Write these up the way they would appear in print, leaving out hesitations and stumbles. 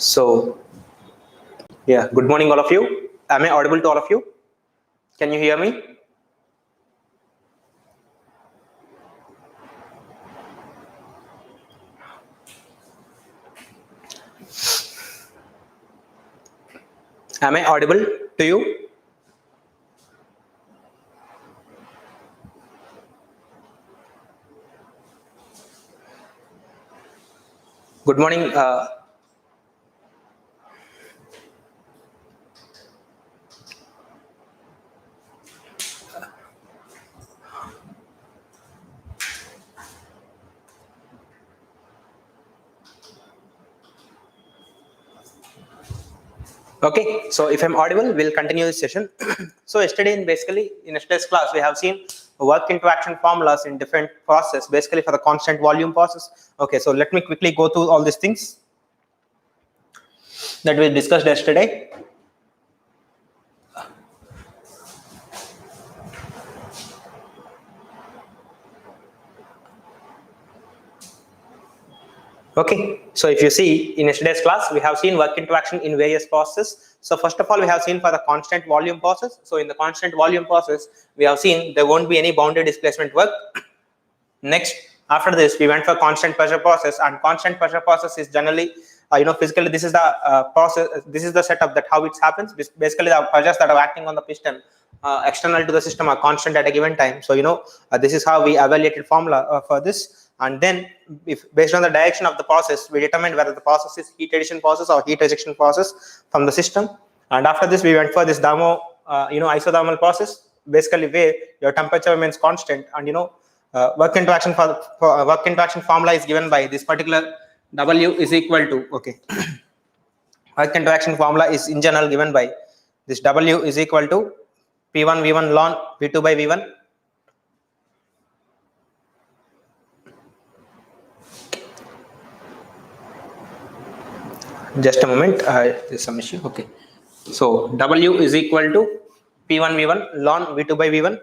So, yeah, good morning, all of you. Am I audible to all of you? Can you hear me? Am I audible to you? Good morning. Okay, so if I'm audible, we'll continue this session. So yesterday, in yesterday's class, we have seen work interaction formulas in different processes, basically for the constant volume process. Okay, so let me quickly go through all these things that we discussed yesterday. Okay, so if you see in yesterday's class, we have seen work interaction in various processes. So first of all, we have seen for the constant volume process. So in the constant volume process, we have seen there won't be any boundary displacement work. Next, after this, we went for constant pressure process, and constant pressure process is generally, physically, this is the process, this is the setup that how it happens. Basically, the pressures that are acting on the piston external to the system are constant at a given time. So, this is how we evaluated formula for this. And then, if based on the direction of the process, we determined whether the process is heat addition process or heat rejection process from the system. And after this, we went for this isothermal process, basically where your temperature remains constant, and work interaction work interaction formula is given by this particular W is equal to work interaction formula is in general given by this W is equal to P1 V1 ln V2 by V1. Just a moment, there's some issue. Okay, so W is equal to P1 V1 ln V2 by V1.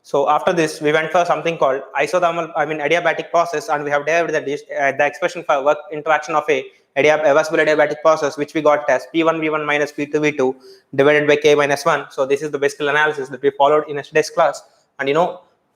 So after this, we went for something called adiabatic process, and we have derived the expression for work interaction of a reversible adiabatic process, which we got as P1 V1 minus P2 V2 divided by K minus 1. So this is the basic analysis that we followed in yesterday's class. And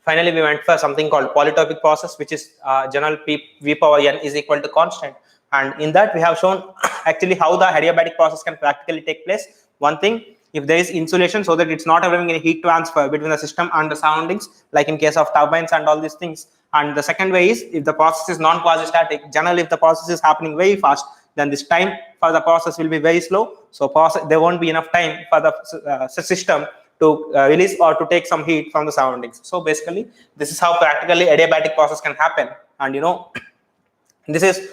finally, we went for something called polytropic process, which is general V power n is equal to constant. And in that, we have shown actually how the adiabatic process can practically take place. One thing, if there is insulation, so that it's not having any heat transfer between the system and the surroundings, like in case of turbines and all these things. And the second way is, if the process is non-quasi-static, generally if the process is happening very fast, then this time for the process will be very slow. So there won't be enough time for the system to release or to take some heat from the surroundings. So basically, this is how practically adiabatic process can happen. And this is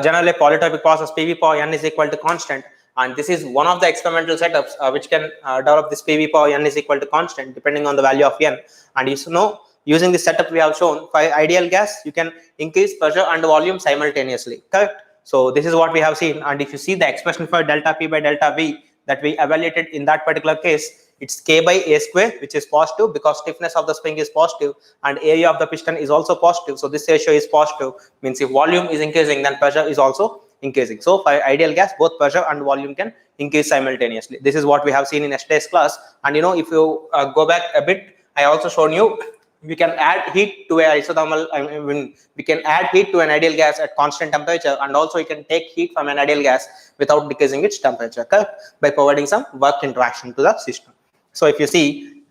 generally a polytropic process. PV power n is equal to constant. And this is one of the experimental setups which can develop this PV power n is equal to constant depending on the value of n. And using this setup we have shown, for ideal gas, you can increase pressure and volume simultaneously. Correct? So this is what we have seen. And if you see the expression for delta P by delta V that we evaluated in that particular case, it's K by A square, which is positive because stiffness of the spring is positive and area of the piston is also positive. So this ratio is positive, means if volume is increasing, then pressure is also increasing. So for ideal gas, both pressure and volume can increase simultaneously. This is what we have seen in yesterday's class. And if you go back a bit, I also shown you we can add heat to a isothermal. We can add heat to an ideal gas at constant temperature, and also you can take heat from an ideal gas without decreasing its temperature, correct? By providing some work interaction to the system. So if you see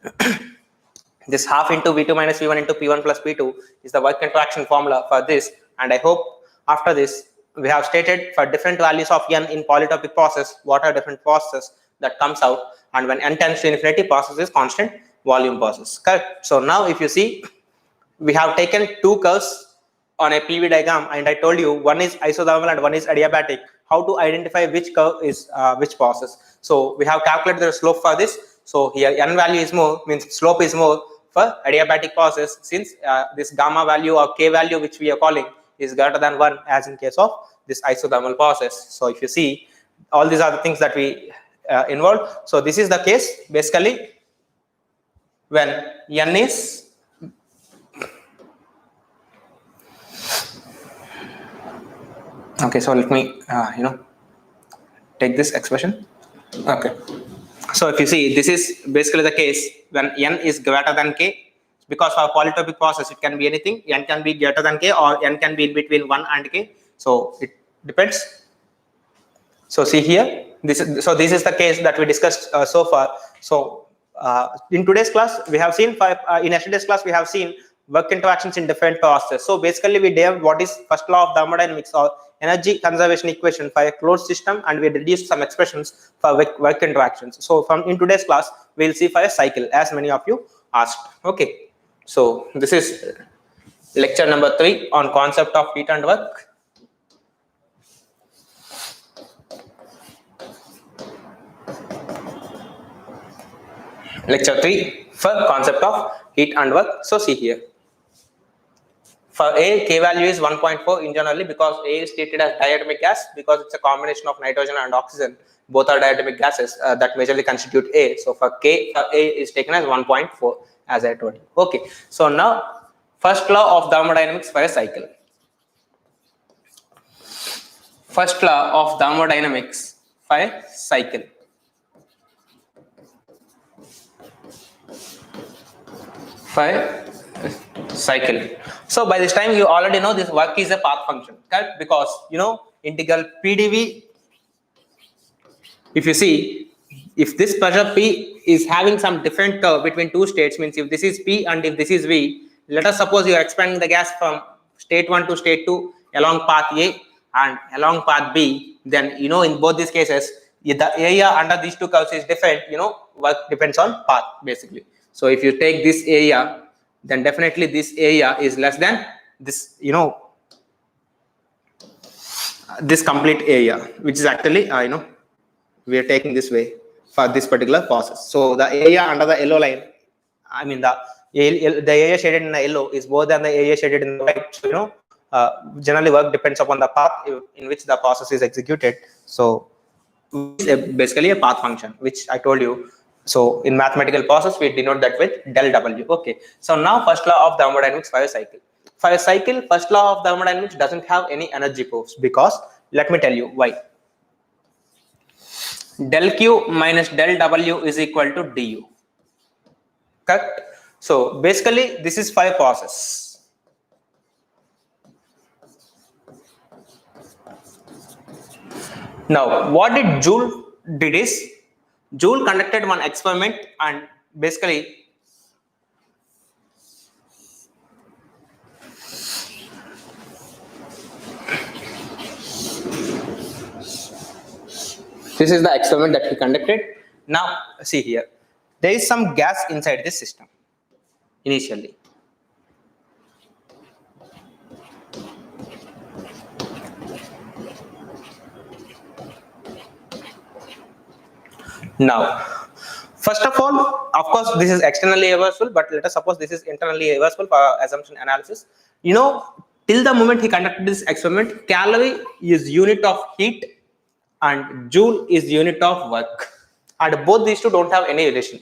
this half into V2 minus V1 into P1 plus P2 is the work interaction formula for this. And I hope after this, we have stated for different values of n in polytropic process, what are different processes that comes out, and when n tends to infinity, process is constant volume process, correct? So now if you see, we have taken two curves on a PV diagram, and I told you one is isothermal and one is adiabatic. How to identify which curve is which process? So we have calculated the slope for this. So here n value is more, means slope is more for adiabatic process, since this gamma value or K value which we are calling is greater than 1, as in case of this isothermal process. So if you see, all these are the things that we involved. So this is the case basically when n is Okay, so let me take this expression. Okay, so if you see, this is basically the case when n is greater than k, because for a polytropic process it can be anything. N can be greater than k or n can be in between 1 and k, so it depends. So see here, this is the case that we discussed so far. So in today's class we have seen in yesterday's class we have seen work interactions in different processes. So basically we derived what is first law of thermodynamics or energy conservation equation for a closed system, and we reduced some expressions for work interactions. So from in today's class we'll see for a cycle, as many of you asked. Okay, so this is lecture number 3 on concept of heat and work. Lecture 3 for concept of heat and work. So see here, for A, K value is 1.4 internally, because A is treated as diatomic gas because it's a combination of nitrogen and oxygen. Both are diatomic gases that majorly constitute A. So for A is taken as 1.4, as I told you. Okay, so now first law of thermodynamics for a cycle. First law of thermodynamics for a cycle. For cycle. So by this time you already know this work is a path function, correct? Because integral PdV, if you see, if this pressure P is having some different curve between two states, means if this is P and if this is V, let us suppose you are expanding the gas from state 1 to state 2 along path A and along path B, then in both these cases the area under these two curves is different. Work depends on path basically. So if you take this area, then definitely this area is less than this, this complete area, which is actually, we are taking this way for this particular process. So the area under the yellow line, I mean the area shaded in the yellow is more than the area shaded in the white. So, generally work depends upon the path in which the process is executed. So it's basically a path function, which I told you. So in mathematical process, we denote that with del W. Okay. So now first law of thermodynamics for a cycle. For a cycle, first law of thermodynamics doesn't have any energy proofs, because let me tell you why. Del Q minus del W is equal to du. Correct? So basically this is for a process. Now what did Joule did is, Joule conducted one experiment, and basically this is the experiment that he conducted. Now see here, there is some gas inside this system initially. Now, first of all, of course, this is externally reversible, but let us suppose this is internally reversible for assumption analysis. Till the moment he conducted this experiment, calorie is unit of heat and joule is unit of work, and both these two don't have any relation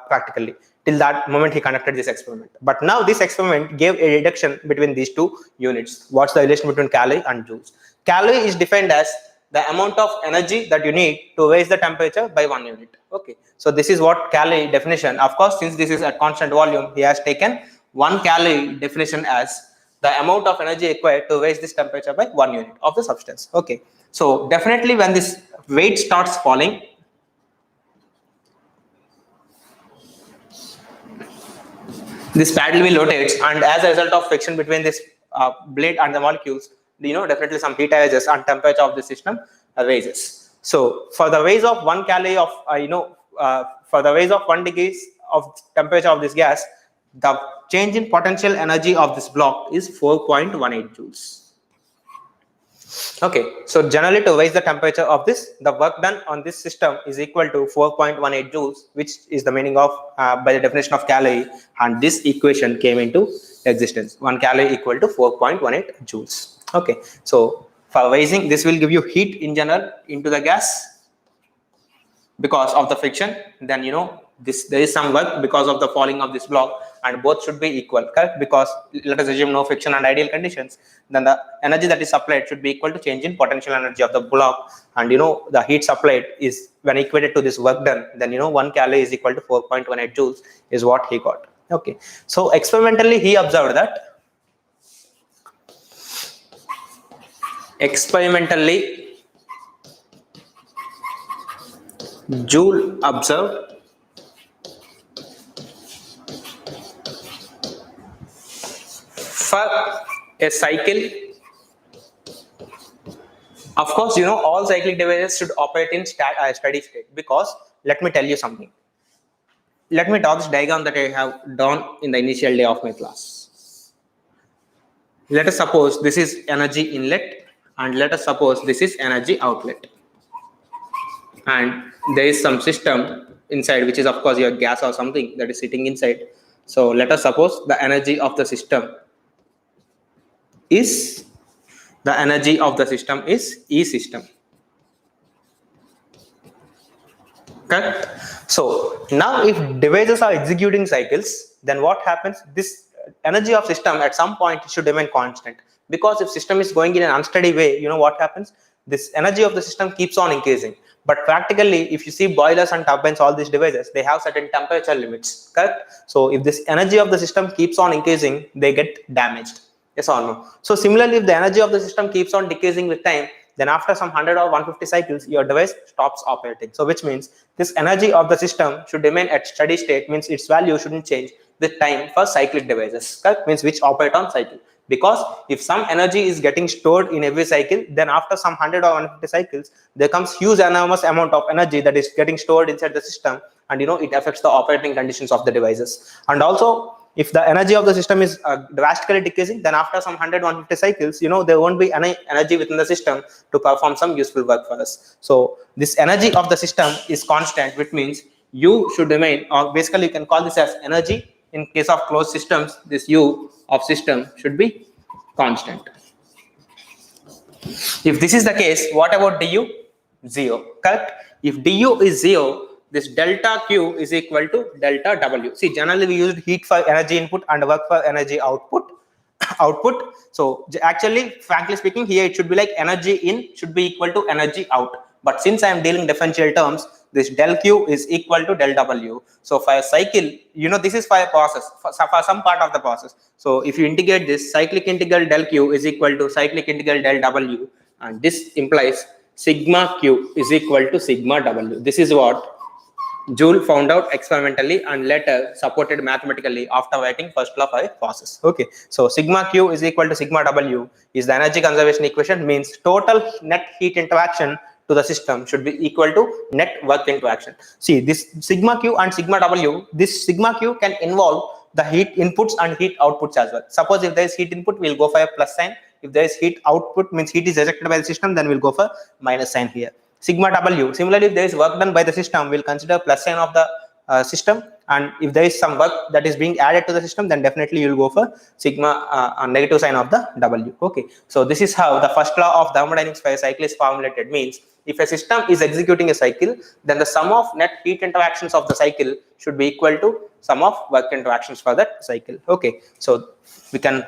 practically till that moment he conducted this experiment. But now this experiment gave a reduction between these two units. What's the relation between calorie and joules? Calorie is defined as the amount of energy that you need to raise the temperature by 1 unit. Okay, so this is what calorie definition. Of course, since this is a constant volume, he has taken 1 calorie definition as the amount of energy required to raise this temperature by 1 unit of the substance. Okay, so definitely when this weight starts falling, this paddle wheel rotates, and as a result of friction between this blade and the molecules, definitely some heat arises and temperature of the system raises. So for the raise of 1 calorie of for the raise of 1 degrees of temperature of this gas, the change in potential energy of this block is 4.18 joules. Okay, so generally to raise the temperature of this, the work done on this system is equal to 4.18 joules, which is the meaning of by the definition of calorie, and this equation came into existence. 1 calorie equal to 4.18 joules. Okay, so for raising, this will give you heat in general into the gas because of the friction. Then there is some work because of the falling of this block. and both should be equal, correct? Because let us assume no friction and ideal conditions, then the energy that is supplied should be equal to change in potential energy of the block, and the heat supplied is when equated to this work done, then 1 calorie is equal to 4.18 joules is what he got. Okay, so experimentally he observed that Joule observed for a cycle. Of course, all cyclic devices should operate in steady state, because let me tell you something. Let me draw this diagram that I have done in the initial day of my class. Let us suppose this is energy inlet, and let us suppose this is energy outlet, and there is some system inside, which is of course your gas or something that is sitting inside. So let us suppose the energy of the system is E system. Correct? So now if devices are executing cycles, then what happens? This energy of system at some point should remain constant, because if system is going in an unsteady way, what happens? This energy of the system keeps on increasing. But practically, if you see boilers and turbines, all these devices, they have certain temperature limits, correct? So if this energy of the system keeps on increasing, they get damaged. Yes or no? So similarly, if the energy of the system keeps on decreasing with time, then after some 100 or 150 cycles, your device stops operating. So which means this energy of the system should remain at steady state, means its value shouldn't change with time for cyclic devices, correct? Means which operate on cycle. Because if some energy is getting stored in every cycle, then after some 100 or 150 cycles, there comes huge enormous amount of energy that is getting stored inside the system, and it affects the operating conditions of the devices. And also, if the energy of the system is drastically decreasing, then after some 100 150 cycles, there won't be any energy within the system to perform some useful work for us. So this energy of the system is constant, which means U should remain, or basically you can call this as energy. In case of closed systems, this U of system should be constant. If this is the case, what about du? 0, correct? If du is 0, this delta Q is equal to delta W. See, generally we used heat for energy input and work for energy output. So actually, frankly speaking, here it should be like energy in should be equal to energy out. But since I am dealing differential terms, this del Q is equal to del W. So for a cycle, this is for a process, for some part of the process. So if you integrate this, cyclic integral del Q is equal to cyclic integral del W, and this implies sigma Q is equal to sigma W. This is what Joule found out experimentally and later supported mathematically after writing first law for a process. Okay, so sigma Q is equal to sigma W is the energy conservation equation, means total net heat interaction to the system should be equal to net work interaction. See, this sigma Q and sigma W, this sigma Q can involve the heat inputs and heat outputs as well. Suppose if there is heat input, we'll go for a plus sign. If there is heat output, means heat is ejected by the system, then we'll go for minus sign here. Sigma W, similarly, if there is work done by the system, we'll consider plus sign of the system, and if there is some work that is being added to the system, then definitely you'll go for sigma negative sign of the W. Okay, so this is how the first law of thermodynamics for a cycle is formulated, means if a system is executing a cycle, then the sum of net heat interactions of the cycle should be equal to sum of work interactions for that cycle. Okay, so we can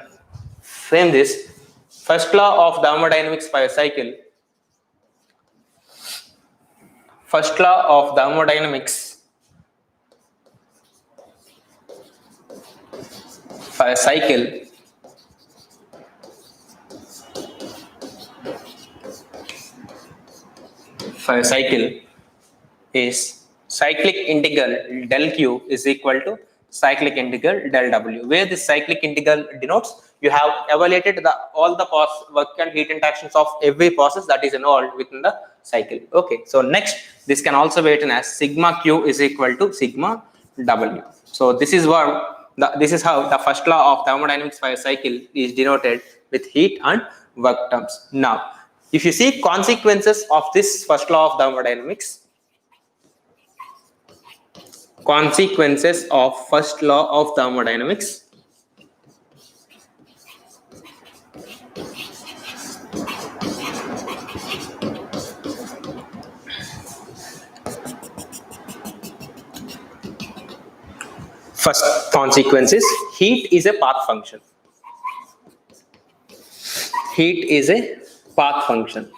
frame this. First law of thermodynamics for a cycle. First law of thermodynamics for a cycle is cyclic integral del Q is equal to cyclic integral del W, where this cyclic integral denotes you have evaluated all the work and heat interactions of every process that is involved within the cycle. Okay, so next, this can also be written as sigma Q is equal to sigma W. So this is how the first law of thermodynamics for a cycle is denoted with heat and work terms. Now, if you see consequences of this first law of thermodynamics, consequences of first law of thermodynamics. First consequence is heat is a path function. Heat is a path function.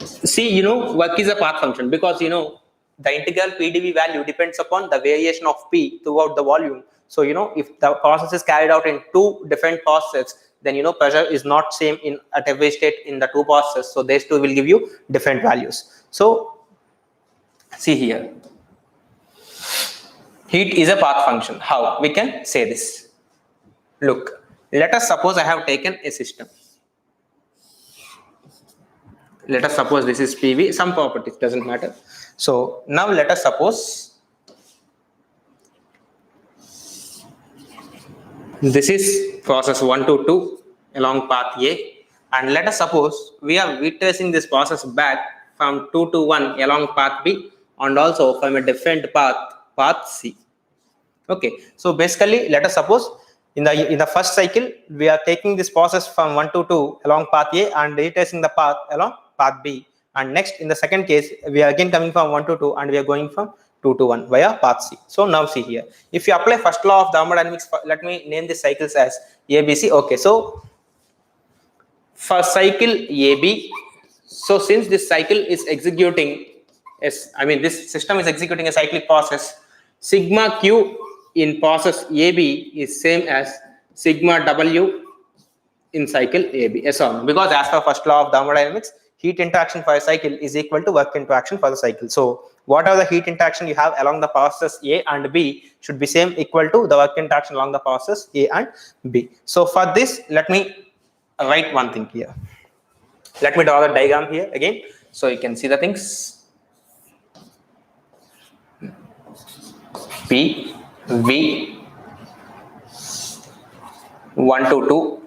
See, work is a path function because the integral PdV value depends upon the variation of P throughout the volume. So if the process is carried out in two different processes, then pressure is not same at every state in the two processes. So these two will give you different values. So see here, heat is a path function. How we can say this? Look, let us suppose I have taken a system. Let us suppose this is PV, some properties, doesn't matter. So now let us suppose this is process 1 to 2 along path A, and let us suppose we are retracing this process back from 2 to 1 along path B and also from a different path C. Okay, so basically let us suppose in the first cycle we are taking this process from 1 to 2 along path A and retracing the path along path B, and next in the second case we are again coming from 1 to 2 and we are going from 2 to 1 via path C. So now see here, if you apply first law of thermodynamics, let me name these cycles as ABC. Okay, so for cycle AB, so since this cycle is executing this system is executing a cyclic process, sigma Q in process AB is same as sigma W in cycle AB. Yes or no? Because as per first law of thermodynamics, heat interaction for a cycle is equal to work interaction for the cycle. So whatever the heat interaction you have along the process A and B should be same equal to the work interaction along the process A and B. So for this, let me write one thing here. Let me draw the diagram here again so you can see the things. P, V, 1 to 2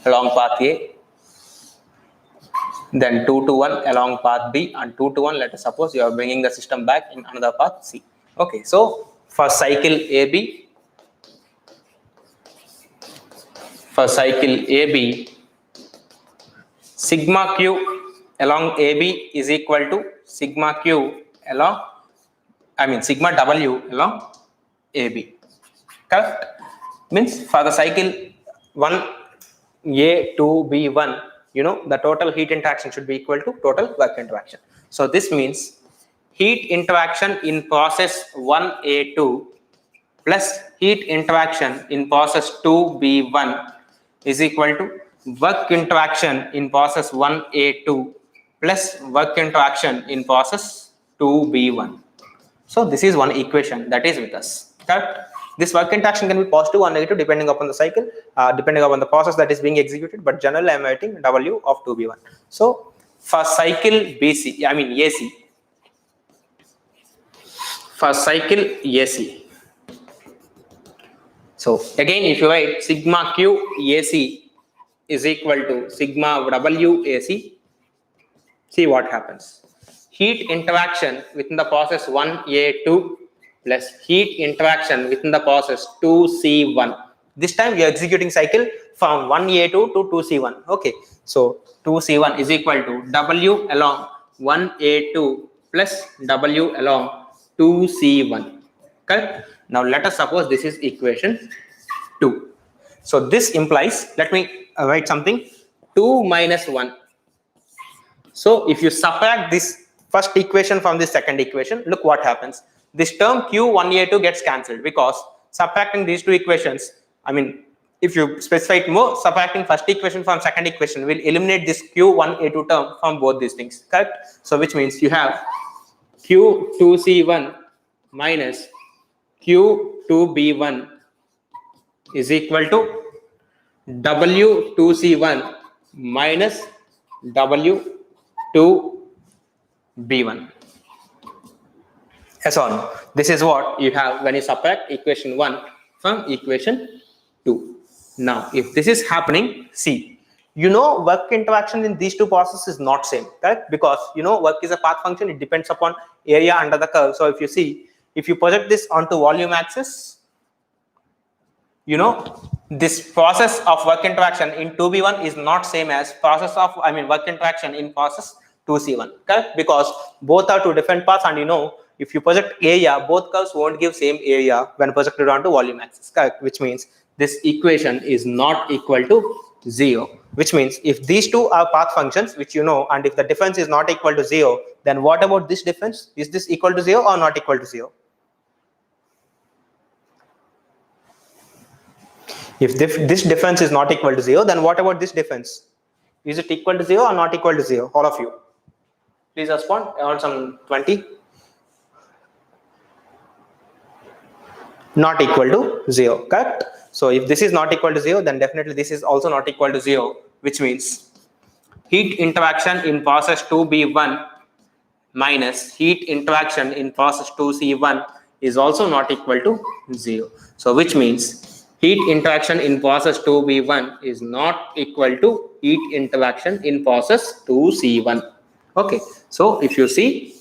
along path A, then 2 to 1 along path B, and 2 to 1, let us suppose you are bringing the system back in another path C. Okay, so for cycle AB, sigma Q along AB is equal to sigma Q along, sigma W along AB. Correct? Means for the cycle 1A, 2B1, the total heat interaction should be equal to total work interaction. So this means heat interaction in process 1A2 plus heat interaction in process 2B1 is equal to work interaction in process 1A2 plus work interaction in process 2B1. So this is one equation that is with us. Correct? This work interaction can be positive or negative depending upon the cycle, depending upon the process that is being executed, but generally I am writing W of 2B1. So for cycle AC, for cycle AC, so again if you write sigma Q AC is equal to sigma W AC, see what happens. Heat interaction within the process 1A2 plus heat interaction within the process 2C1. This time we are executing cycle from 1A2 to 2C1. Okay, so 2C1 is equal to W along 1A2 plus W along 2C1. Correct? Now let us suppose this is equation 2. So this implies, let me write something, 2 minus 1. So if you subtract this first equation from this second equation, look what happens. This term Q1A2 gets cancelled because subtracting these two equations, if you specify it more, subtracting first equation from second equation will eliminate this Q1A2 term from both these things. Correct? So which means you have Q2C1 minus Q2B1 is equal to W2C1 minus W2B1. Yes or no? This is what you have when you subtract equation 1 from equation 2. Now, if this is happening, see, work interaction in these two processes is not same, correct? Because work is a path function, it depends upon area under the curve. So if you see, if you project this onto volume axis, this process of work interaction in 2B1 is not same as process of work interaction in process 2C1, correct? Because both are two different paths, and if you project area, both curves won't give same area when projected onto volume axis, correct? Which means this equation is not equal to 0. Which means if these two are path functions, which you know, and if the difference is not equal to 0, then what about this difference? Is this equal to 0 or not equal to 0? If this difference is not equal to 0, then what about this difference? Is it equal to 0 or not equal to 0? All of you, please respond. I want some 20. Not equal to 0, correct? So if this is not equal to 0, then definitely this is also not equal to 0, which means heat interaction in process 2B1 minus heat interaction in process 2C1 is also not equal to 0. So which means heat interaction in process 2B1 is not equal to heat interaction in process 2C1. Okay, so if you see,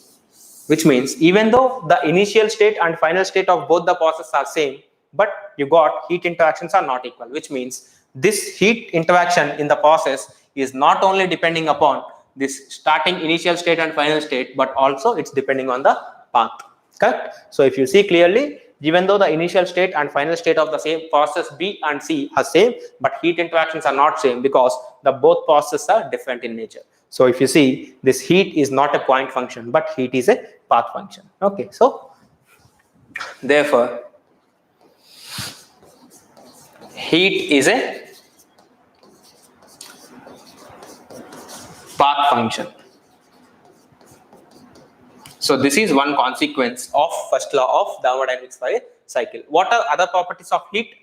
which means even though the initial state and final state of both the processes are same, but you got heat interactions are not equal, which means this heat interaction in the process is not only depending upon this starting initial state and final state, but also it's depending on the path, correct? So if you see clearly, even though the initial state and final state of the same process B and C are same, but heat interactions are not same because the both processes are different in nature. So if you see, this heat is not a point function, but heat is a path function. Okay, so therefore heat is a path function. So this is one consequence of first law of thermodynamics for a cycle. What are other properties of heat?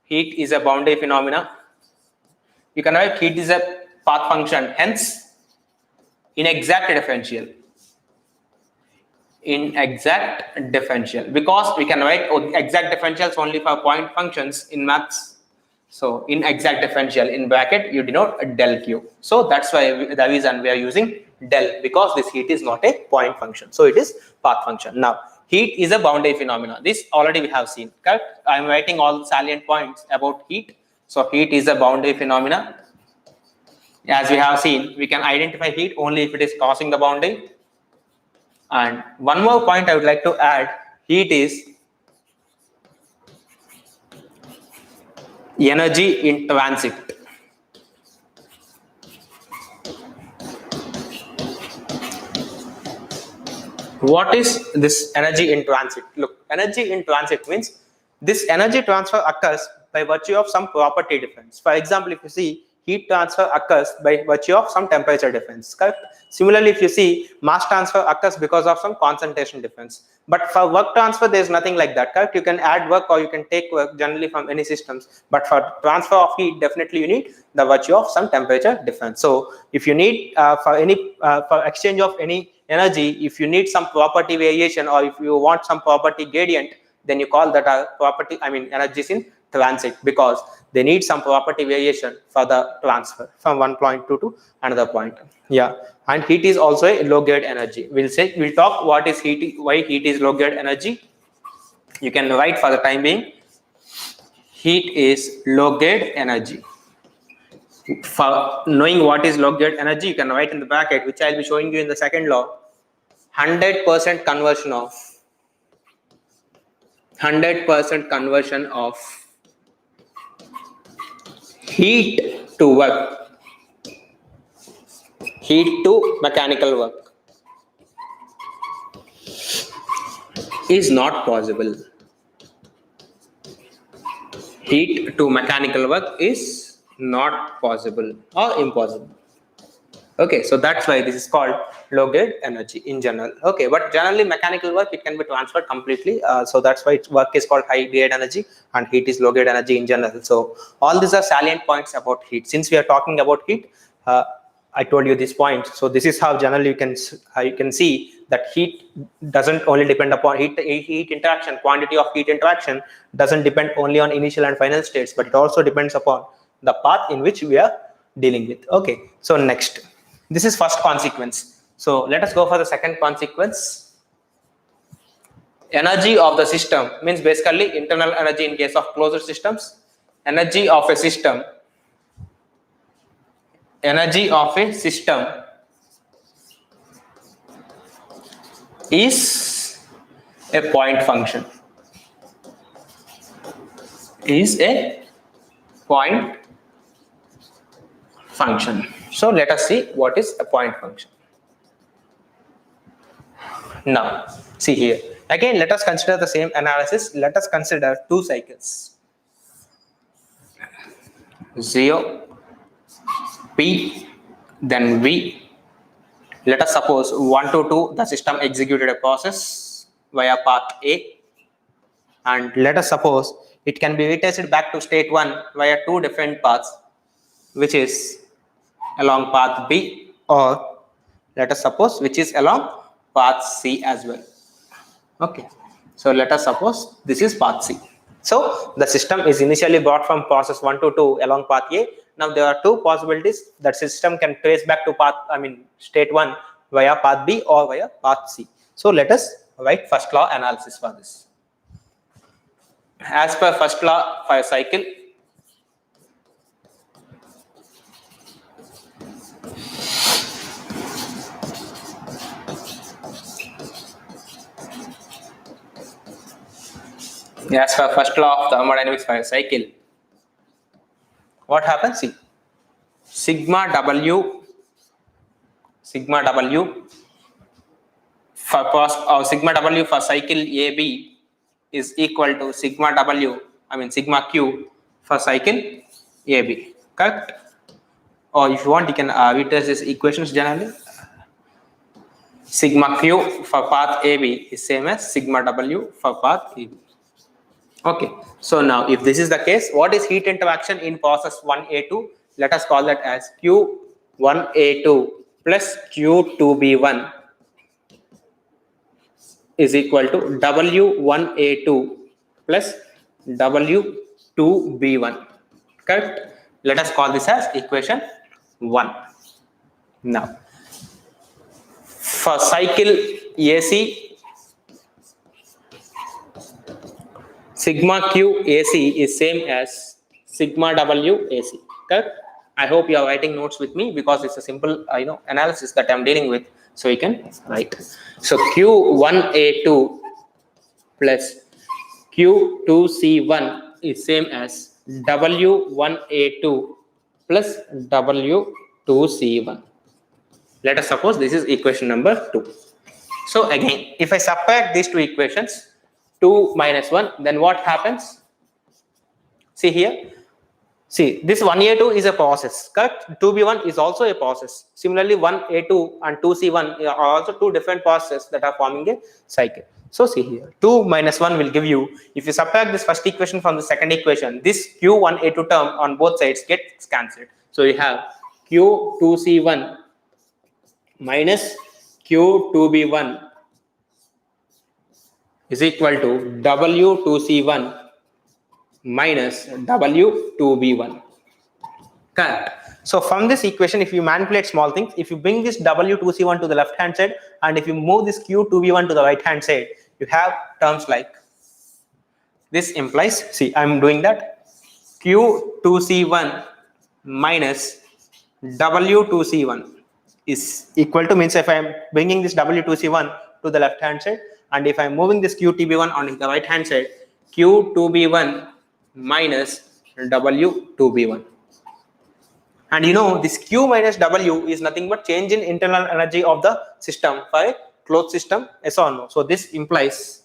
Heat is a boundary phenomena. You can write heat is a path function, hence inexact differential. Inexact differential, because we can write exact differentials only for point functions in maths. So inexact differential in bracket you denote del Q. So that's why the reason we are using del, because this heat is not a point function. So it is path function. Now heat is a boundary phenomena. This already we have seen, correct? I am writing all salient points about heat. So heat is a boundary phenomena. As we have seen, we can identify heat only if it is crossing the boundary. And one more point I would like to add, heat is energy in transit. What is this energy in transit? Look, energy in transit means this energy transfer occurs by virtue of some property difference. For example, if you see, heat transfer occurs by virtue of some temperature difference, correct? Similarly, if you see, mass transfer occurs because of some concentration difference. But for work transfer, there is nothing like that, correct? You can add work or you can take work generally from any systems. But for transfer of heat, definitely you need the virtue of some temperature difference. So if you need for exchange of any energy, if you need some property variation or if you want some property gradient, then you call that a property, energies in transit, because they need some property variation for the transfer from one point to another point. Yeah, and heat is also a low grade energy. We'll talk what is heat, why heat is low grade energy. You can write for the time being, heat is low grade energy. For knowing what is low grade energy, you can write in the bracket, which I'll be showing you in the second law, 100% conversion of 100% conversion of heat to work, heat to mechanical work is not possible. Heat to mechanical work is not possible or impossible. Okay, so that's why this is called low grade energy in general. Okay, but generally mechanical work, it can be transferred completely. So that's why work is called high grade energy and heat is low grade energy in general. So all these are salient points about heat. Since we are talking about heat, I told you this point. So this is how generally you can see that heat doesn't only depend upon heat interaction. Quantity of heat interaction doesn't depend only on initial and final states, but it also depends upon the path in which we are dealing with. Okay, so next. This is first consequence. So let us go for the second consequence. Energy of the system means basically internal energy in case of closed systems. Energy of a system is A point function is a point function. So let us see what is a point function. Now, see here. Again, let us consider the same analysis. Let us consider two cycles. 0, P, then V. Let us suppose 1 to 2, the system executed a process via path A. And let us suppose it can be retested back to state 1 via two different paths, which is along path B, or let us suppose which is along path C as well. Okay, so let us suppose this is path C. So the system is initially brought from process 1 to 2 along path A. Now there are two possibilities that system can trace back to path, state 1 via path B or via path C. So let us write first law analysis for this. As per first law for a cycle, as per first law of thermodynamics for a cycle, what happens? See, sigma W for sigma W for cycle AB is equal to sigma Q for cycle AB. Correct? Or if you want, you can retest these equations generally. Sigma Q for path AB is same as sigma W for path AB. Okay, so now if this is the case, what is heat interaction in process 1A2? Let us call that as Q1A2 plus Q2B1 is equal to W1A2 plus W2B1. Correct? Let us call this as equation 1. Now, for cycle AC, sigma Q AC is same as sigma W AC. Correct? I hope you are writing notes with me because it's a simple analysis that I'm dealing with. So you can write. So Q1A2 plus Q2C1 is same as W1A2 plus W2C1. Let us suppose this is equation number 2. So again, if I subtract these two equations, 2 minus 1, then what happens? See here. See, this 1A2 is a process, correct? 2B1 is also a process. Similarly, 1A2 and 2C1 are also two different processes that are forming a cycle. So see here, 2 minus 1 will give you, if you subtract this first equation from the second equation, this Q1A2 term on both sides gets cancelled. So you have Q2C1 minus Q2B1 is equal to W2C1 minus W2B1. Correct. So from this equation, if you manipulate small things, if you bring this W2C1 to the left hand side and if you move this Q2B1 to the right hand side, you have terms like this implies, see, I'm doing that, Q2C1 minus W2C1 is equal to, means if I'm bringing this W2C1 to the left hand side and if I'm moving this QTB1 on the right hand side, Q2B1 minus W2B1. And this Q minus W is nothing but change in internal energy of the system for a closed system, yes or no? So this implies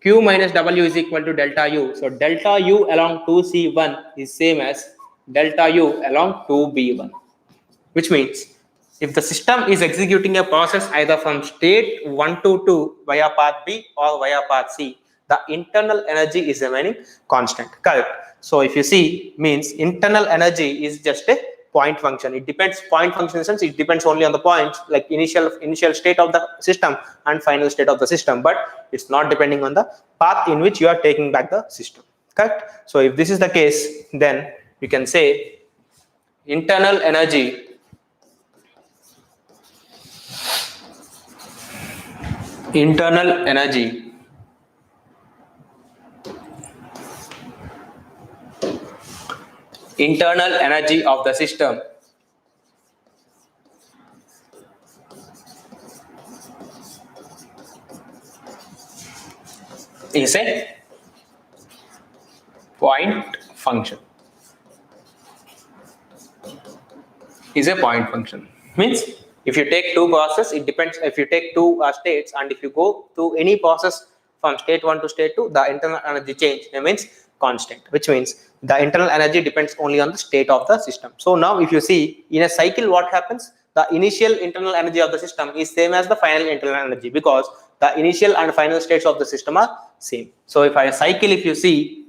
Q minus W is equal to delta U. So delta U along 2C1 is same as delta U along 2B1. Which means if the system is executing a process either from state 1 to 2 via path B or via path C, the internal energy is remaining constant. Correct. So if you see, means internal energy is just a point function. It depends, point function in the sense it depends only on the points, like initial state of the system and final state of the system, but it's not depending on the path in which you are taking back the system. Correct. So if this is the case, then you can say internal energy of the system is a point function. Is a point function. Means if you take two processes, it depends. If you take two states, and if you go to any process from state 1 to state 2, the internal energy change means constant, which means the internal energy depends only on the state of the system. So now if you see in a cycle, what happens? The initial internal energy of the system is same as the final internal energy, because the initial and final states of the system are same. So if I cycle, if you see,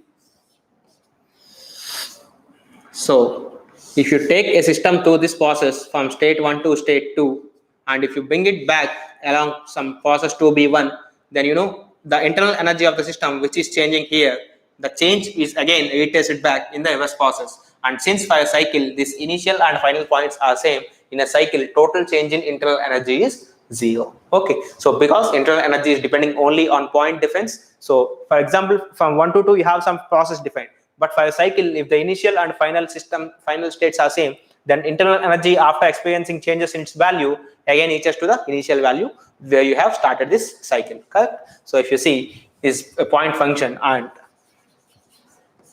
so if you take a system through this process from state 1 to state 2, and if you bring it back along some process 2b1, then you know the internal energy of the system which is changing here, the change is again retraced back in the reverse process. And since for a cycle this initial and final points are same, in a cycle total change in internal energy is 0. Okay, so because internal energy is depending only on point difference, so for example from 1 to 2 you have some process defined, but for a cycle if the initial and final states are same, then internal energy after experiencing changes in its value again reaches to the initial value where you have started this cycle, correct? So if you see is a point function, and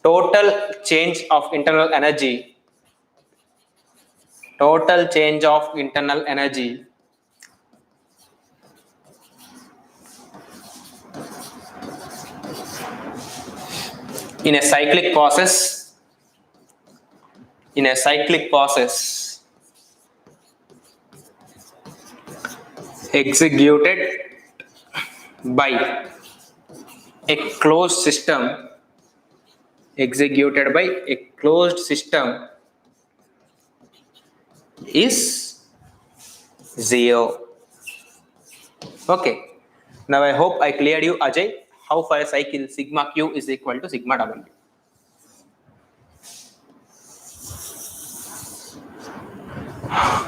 total change of internal energy in a cyclic process executed by a closed system is 0. Okay, now I hope I cleared you, Ajay, how for a cycle sigma q is equal to sigma w.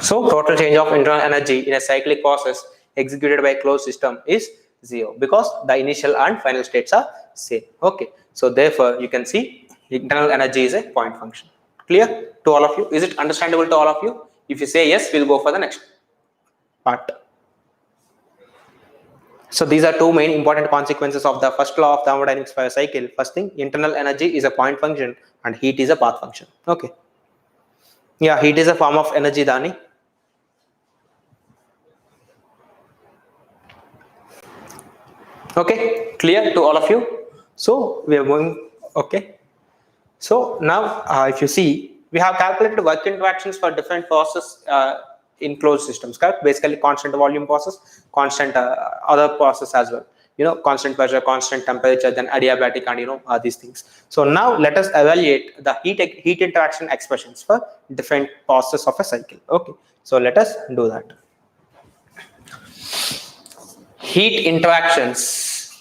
So total change of internal energy in a cyclic process executed by a closed system is 0, because the initial and final states are same. Okay, so therefore you can see internal energy is a point function. Clear to all of you? Is it understandable to all of you? If you say yes, we'll go for the next part. So these are two main important consequences of the first law of thermodynamics for a cycle. First thing, internal energy is a point function and heat is a path function. Okay. Yeah, heat is a form of energy, Dani. Okay, clear to all of you? So we are going, okay. So now if you see, we have calculated work interactions for different processes in closed systems, correct? Basically constant volume process, constant other process as well. You know, constant pressure, constant temperature, then adiabatic, and you know these things. So now let us evaluate the heat interaction expressions for different processes of a cycle. Okay, so let us do that. Heat interactions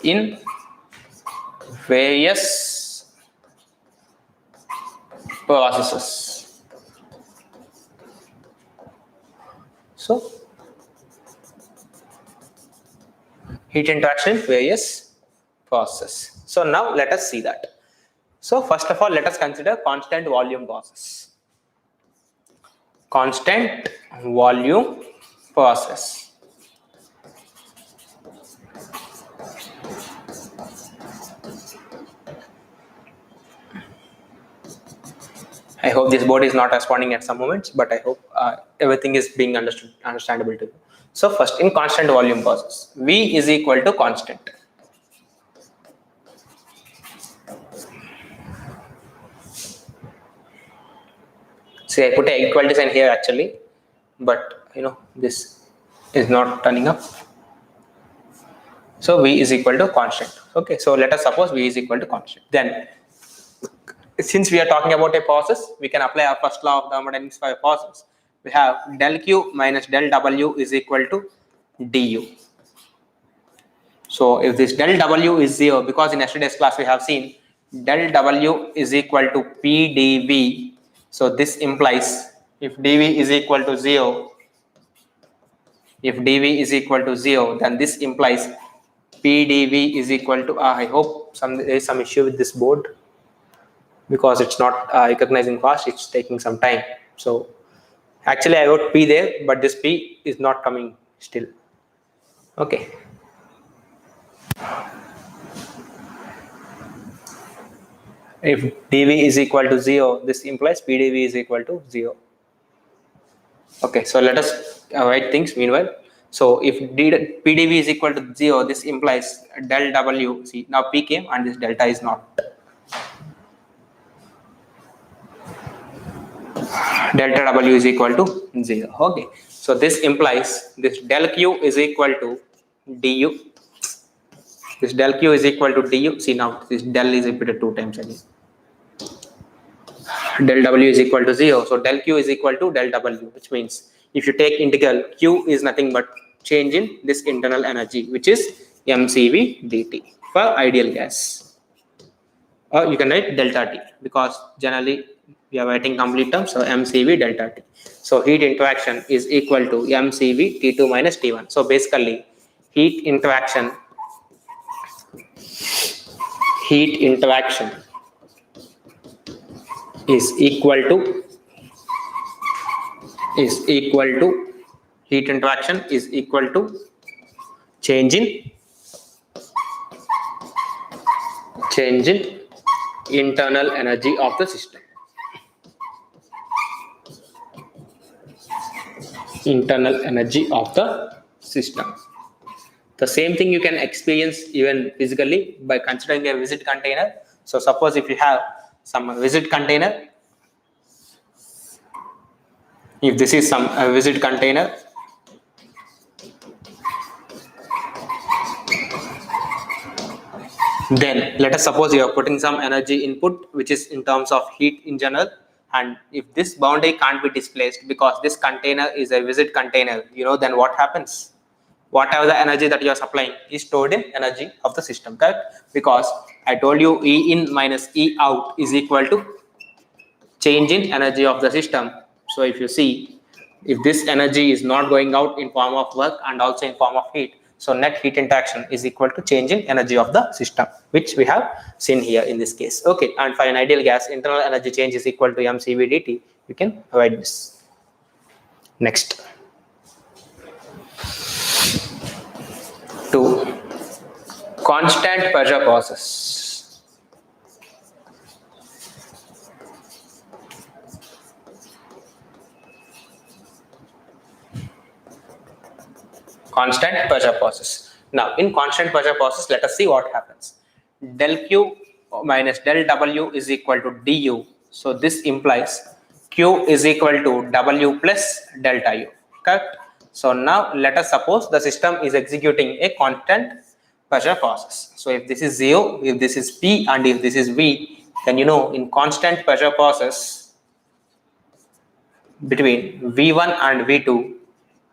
in various processes. So heat interaction in various processes. So now let us see that. So first of all, let us consider constant volume process. Constant volume process. I hope this board is not responding at some moments, but I hope everything is being understandable to you. So first, in constant volume process, V is equal to constant. See, I put a equality sign here actually, but you know this is not turning up. So V is equal to constant. Okay, so let us suppose V is equal to constant. Then, since we are talking about a process, we can apply our first law of thermodynamics for a process. We have del Q minus del W is equal to du. So if this del W is 0, because in yesterday's class we have seen del W is equal to P dV. So this implies if dV is equal to 0, then this implies P dV is equal to, I hope there is some issue with this board, because it's not recognizing fast, it's taking some time. So Actually, I wrote P there, but this P is not coming still. Okay. If dV is equal to 0, this implies PdV is equal to 0. Okay, so let us write things meanwhile. So if PdV is equal to 0, this implies del W. See, now P came and this delta is not. Delta W is equal to 0. Okay, so this implies this del Q is equal to du. This del Q is equal to du. See, now this del is repeated 2 times again. Del W is equal to 0. So del Q is equal to del W, which means if you take integral, Q is nothing but change in this internal energy, which is mCv dt for ideal gas. Or you can write delta T, because generally we are writing complete terms, so mCv delta T. So heat interaction is equal to mCv T2 minus T1. So basically heat interaction is equal to change in internal energy of the system. The same thing you can experience even physically by considering a rigid container. So suppose if you have some rigid container, if this is some rigid container, then let us suppose you are putting some energy input, which is in terms of heat in general, and if this boundary can't be displaced because this container is a rigid container, then what happens? Whatever the energy that you are supplying is stored in energy of the system, correct? Because I told you E in minus E out is equal to change in energy of the system. So if you see, if this energy is not going out in form of work and also in form of heat, so net heat interaction is equal to change in energy of the system, which we have seen here in this case. Okay, and for an ideal gas, internal energy change is equal to mCv dt. You can write this. Next. 2. Constant pressure process. Constant pressure process. Now, in constant pressure process, let us see what happens. Del Q minus del W is equal to du. So this implies Q is equal to W plus delta U. Correct? So now let us suppose the system is executing a constant pressure process. So if this is 0, if this is P, and if this is V, then in constant pressure process between V1 and V2,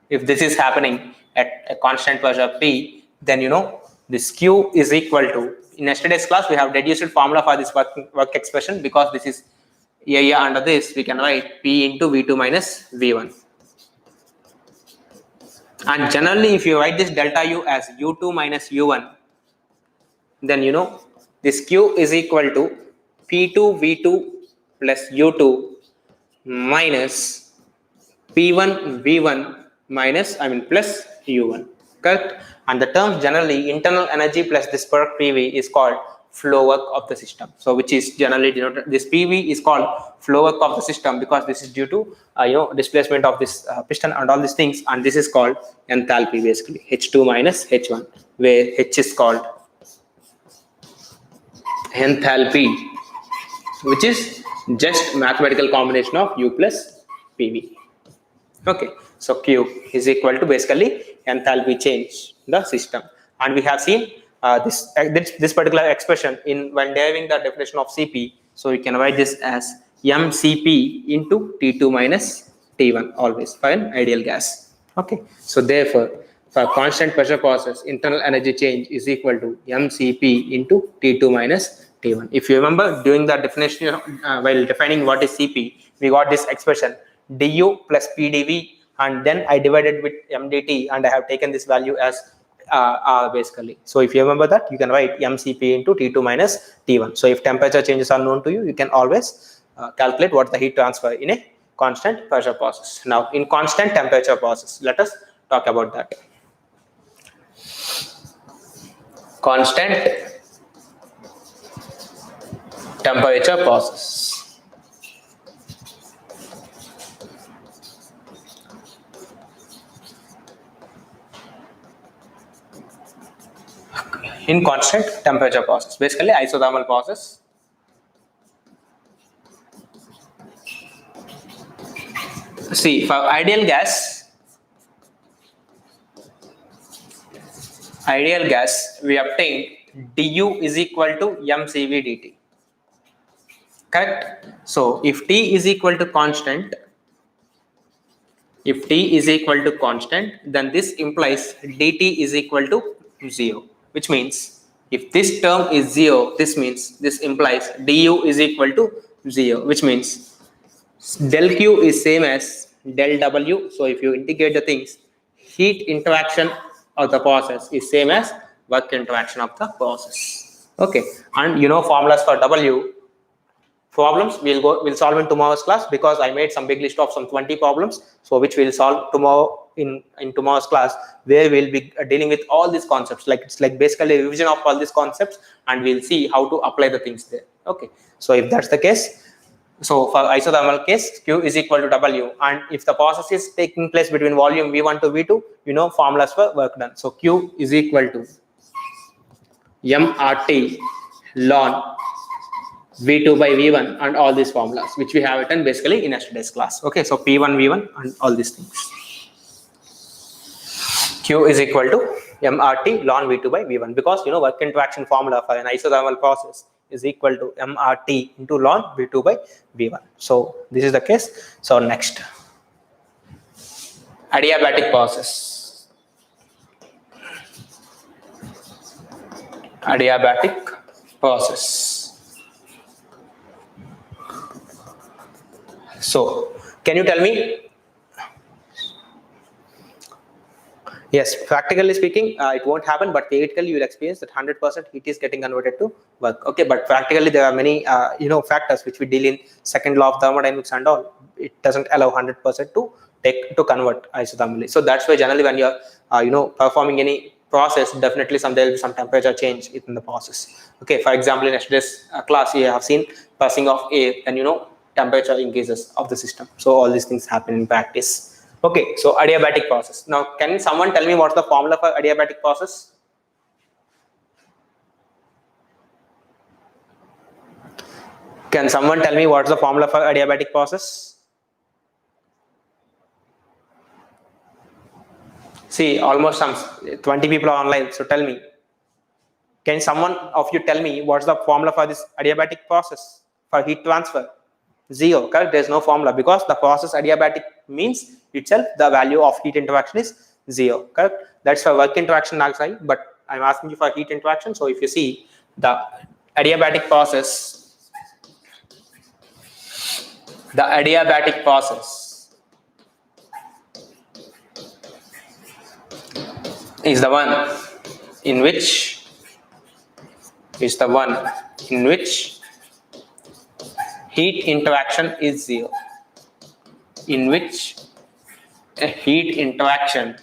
if this is happening at a constant pressure P, then this Q is equal to, in yesterday's class we have deduced formula for this work expression, because this is area under this, we can write P into V2 minus V1. And generally if you write this delta U as U2 minus U1, then this Q is equal to P2 V2 plus U2 minus P1 V1 minus plus U1, correct? And the terms generally internal energy plus this product PV is called flow work of the system. So which is generally denoted, this PV is called flow work of the system because this is due to displacement of this piston and all these things, and this is called enthalpy, basically H2 minus H1, where H is called enthalpy, which is just mathematical combination of U plus PV. Okay, so Q is equal to basically enthalpy change the system, and we have seen this particular expression in when deriving the definition of Cp. So you can write this as mCp into T2 minus T1 always for an ideal gas. Okay, so therefore for constant pressure process, internal energy change is equal to mCp into T2 minus T1. If you remember during the definition while defining what is Cp, we got this expression du plus pdv, and then I divided with mdt, and I have taken this value as R basically. So if you remember that, you can write mCp into T2 minus T1. So if temperature changes are known to you, you can always calculate what the heat transfer in a constant pressure process. Now in constant temperature process, let us talk about that. Constant temperature process. In constant temperature process, basically isothermal process. See, for ideal gas, we obtain du is equal to mCv dt. Correct? So if T is equal to constant, then this implies dt is equal to 0, which means if this term is 0, this means this implies du is equal to 0, which means del q is same as del w. So if you integrate the things, heat interaction of the process is same as work interaction of the process. Okay, and you know formulas for w. Problems we'll solve in tomorrow's class, because I made some big list of some 20 problems, so which we'll solve tomorrow in tomorrow's class, where we'll be dealing with all these concepts. Like it's like basically a revision of all these concepts, and we'll see how to apply the things there. Okay, so if that's the case, so for isothermal case, Q is equal to W, and if the process is taking place between volume V1 to V2, you know formulas for work done. So Q is equal to mRT ln V2 by V1 and all these formulas, which we have written basically in yesterday's class. Okay, so P1, V1 and all these things. Q is equal to mRT ln V2 by V1, because you know work interaction formula for an isothermal process is equal to mRT into ln V2 by V1. So this is the case. So next, adiabatic process. Adiabatic process. So can you tell me? Yes, practically speaking, it won't happen, but theoretically you will experience that 100% heat is getting converted to work. Okay, but practically there are many factors which we deal in second law of thermodynamics and all. It doesn't allow 100% to convert isothermally. So that's why generally when you're performing any process, definitely there will be some temperature change in the process. Okay, for example, in yesterday's class you have seen passing of air, and temperature increases of the system. So all these things happen in practice. Okay, so adiabatic process. Now, can someone tell me what's the formula for adiabatic process? Can someone tell me what's the formula for adiabatic process? See, almost some 20 people are online. So tell me, can someone of you tell me what's the formula for this adiabatic process for heat transfer? 0, correct? There's no formula, because the process adiabatic means itself the value of heat interaction is 0, correct? That's for work interaction outside, but I'm asking you for heat interaction. So if you see the adiabatic process, is the one in which heat interaction is 0, in which a heat interaction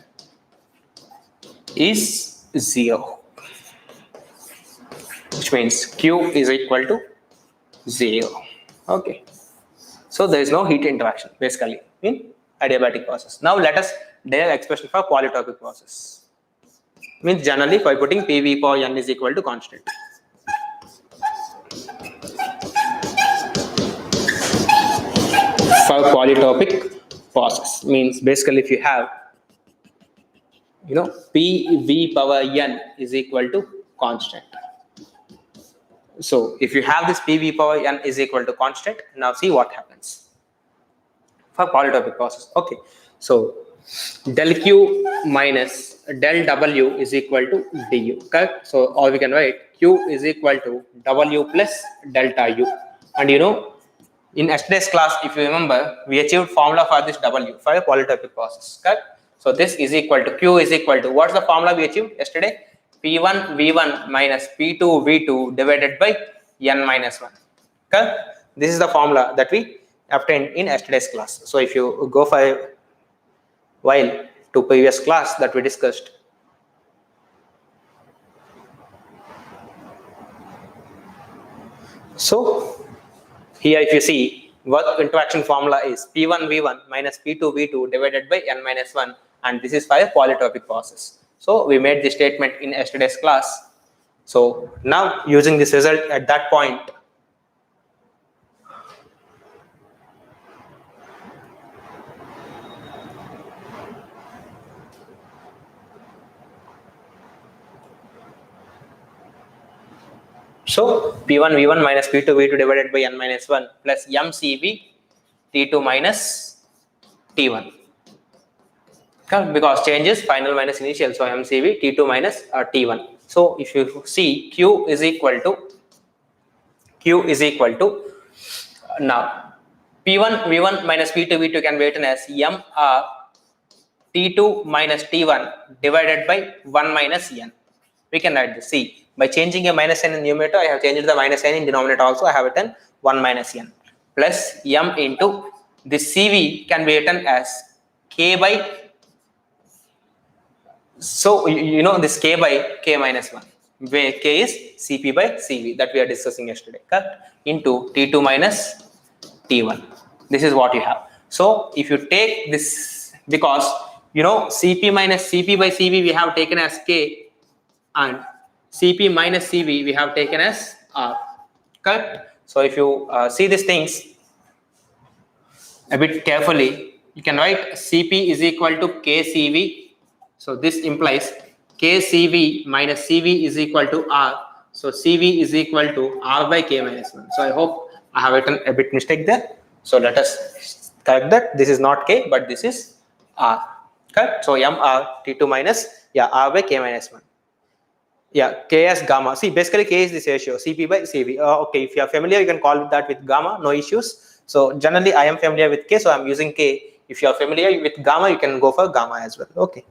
is 0, which means Q is equal to 0. Okay, so there is no heat interaction basically in adiabatic process. Now let us derive expression for polytropic process. Means generally by putting PV power n is equal to constant. For polytropic process means basically if you have PV power n is equal to constant. So if you have this PV power n is equal to constant, now see what happens for polytropic process. Okay, so del Q minus del W is equal to du, correct? So or we can write Q is equal to W plus delta U. And in yesterday's class, if you remember, we achieved formula for this W for a polytropic process, correct? So this is equal to Q is equal to, what's the formula we achieved yesterday? P1 V1 minus P2 V2 divided by n minus 1, correct? This is the formula that we obtained in yesterday's class. So if you go for a while to previous class that we discussed. So here if you see, work interaction formula is P1V1 minus P2V2 divided by N minus 1, and this is for a polytropic process. So we made this statement in yesterday's class. So now using this result at that point, so P1V1 minus P2V2 divided by N minus 1 plus MCV T2 minus T1. Because change is final minus initial, so MCV T2 minus T1. So if you see Q is equal to now P1V1 minus P2V2 can be written as M T2 minus T1 divided by 1 minus N. We can write this. See, by changing a minus n in numerator, I have changed the minus n in denominator also. I have written 1 minus n plus M into this CV can be written as K by, so you know this K by K minus 1, where K is Cp by Cv that we are discussing yesterday, correct? Into T2 minus T1. This is what you have. So if you take this, because you know Cp minus Cp by Cv we have taken as K, and Cp minus Cv we have taken as R, correct? So if you see these things a bit carefully, you can write Cp is equal to Kcv. So this implies Kcv minus Cv is equal to R. So Cv is equal to R by K minus 1. So I hope I have written a bit mistake there. So let us correct that. This is not K, but this is R, correct? So Mr T2 minus R by K minus 1. K as gamma. See, basically K is this ratio, Cp by Cv. Okay, if you are familiar, you can call that with gamma, no issues. So generally, I am familiar with K, so I am using K. If you are familiar with gamma, you can go for gamma as well. Okay.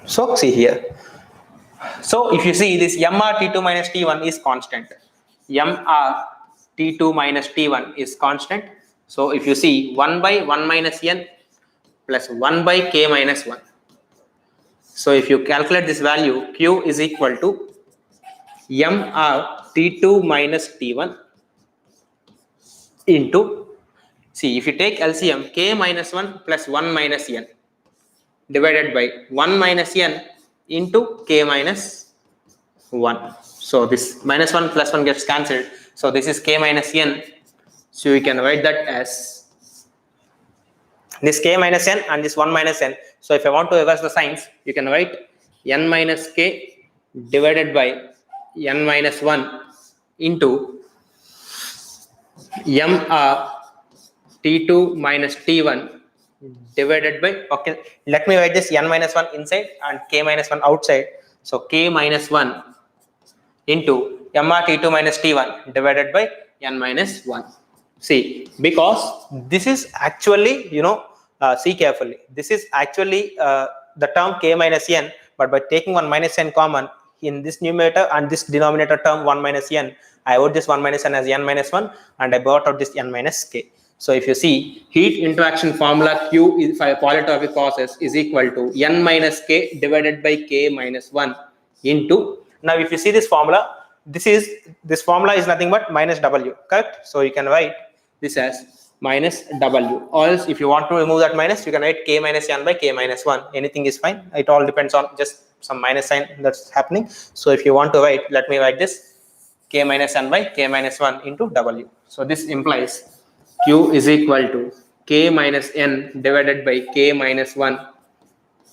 So see here. So if you see this Mr T2 minus T1 is constant. Mr T2 minus T1 is constant. So if you see 1 by 1 minus N plus 1 by K minus 1. So if you calculate this value, Q is equal to Mr T2 minus T1 into, see, if you take LCM, K minus 1 plus 1 minus N divided by 1 minus N into K minus 1. So this minus 1 plus 1 gets cancelled. So this is K minus N. So you can write that as this K minus N and this 1 minus N. So if I want to reverse the signs, you can write N minus K divided by N minus 1 into Mr T2 minus T1 divided by, okay, let me write this N minus 1 inside and K minus 1 outside. So K minus 1 into Mr T2 minus T1 divided by N minus 1. See, because this is actually, see carefully, this is actually the term K minus N, but by taking 1 minus N common in this numerator and this denominator term 1 minus N, I wrote this 1 minus N as N minus 1 and I brought out this N minus K. So if you see, heat interaction formula Q is for a polytropic process is equal to N minus K divided by K minus 1 into, now if you see this formula, this formula is nothing but minus W, correct? So you can write this as minus W, or else if you want to remove that minus, you can write K minus N by K minus 1. Anything is fine. It all depends on just some minus sign that's happening. So if you want to write, let me write this K minus N by K minus 1 into W. So this implies Q is equal to K minus N divided by K minus 1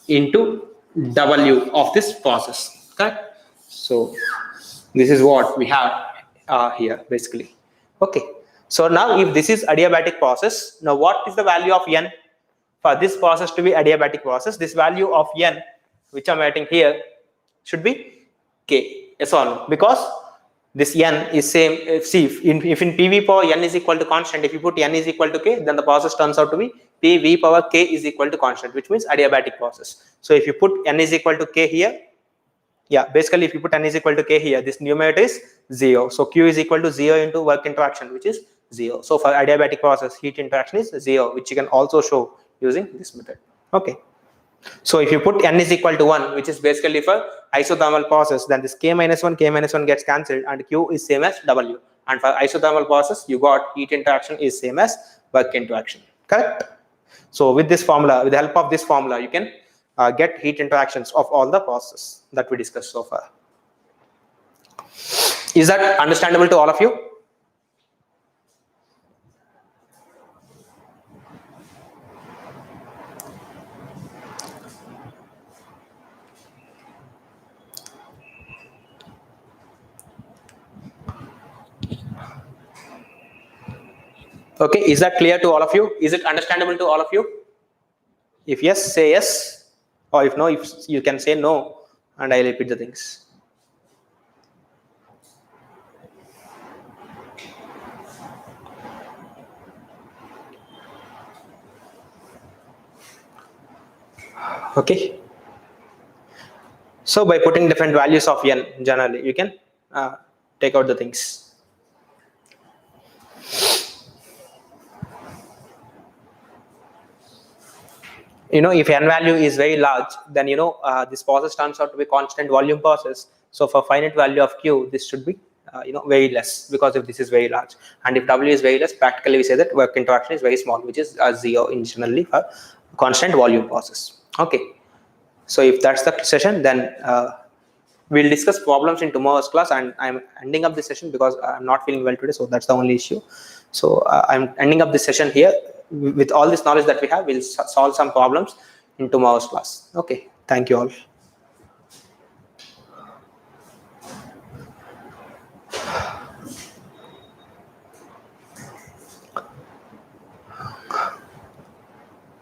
into W of this process, correct? So this is what we have here basically. Okay. So now if this is adiabatic process, now what is the value of N? For this process to be adiabatic process, this value of N, which I'm writing here, should be K. Yes or no? Because this N is same. If in PV power N is equal to constant, if you put N is equal to K, then the process turns out to be PV power K is equal to constant, which means adiabatic process. So if you put N is equal to K here, Yeah, basically if you put n is equal to k here, this numerator is 0. So Q is equal to 0 into work interaction, which is 0. So for adiabatic process, heat interaction is 0, which you can also show using this method. Okay. So if you put n is equal to 1, which is basically for isothermal process, then this k minus 1 gets cancelled and Q is same as W. And for isothermal process, you got heat interaction is same as work interaction. Correct? So with this formula, with the help of this formula, you can get heat interactions of all the processes that we discussed so far. Is that understandable to all of you? Okay, is that clear to all of you? Is it understandable to all of you? If yes, say yes, or if no, if you can say no, and I'll repeat the things. Okay. So by putting different values of n, generally you can take out the things. If n value is very large, then this process turns out to be constant volume process. So for finite value of Q, this should be very less, because if this is very large, and if W is very less, practically we say that work interaction is very small, which is 0 initially for constant volume process. Okay. So if that's the session, then we'll discuss problems in tomorrow's class, and I'm ending up this session because I'm not feeling well today, so that's the only issue. So I'm ending up this session here. With all this knowledge that we have, we'll solve some problems in tomorrow's class. Okay, thank you all.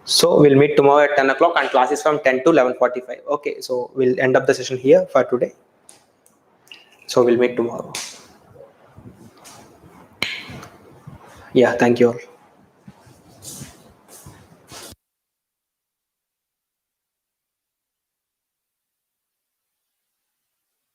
So we'll meet tomorrow at 10 o'clock, and class is from 10 to 11:45. Okay, so we'll end up the session here for today. So we'll meet tomorrow. Yeah, thank you all.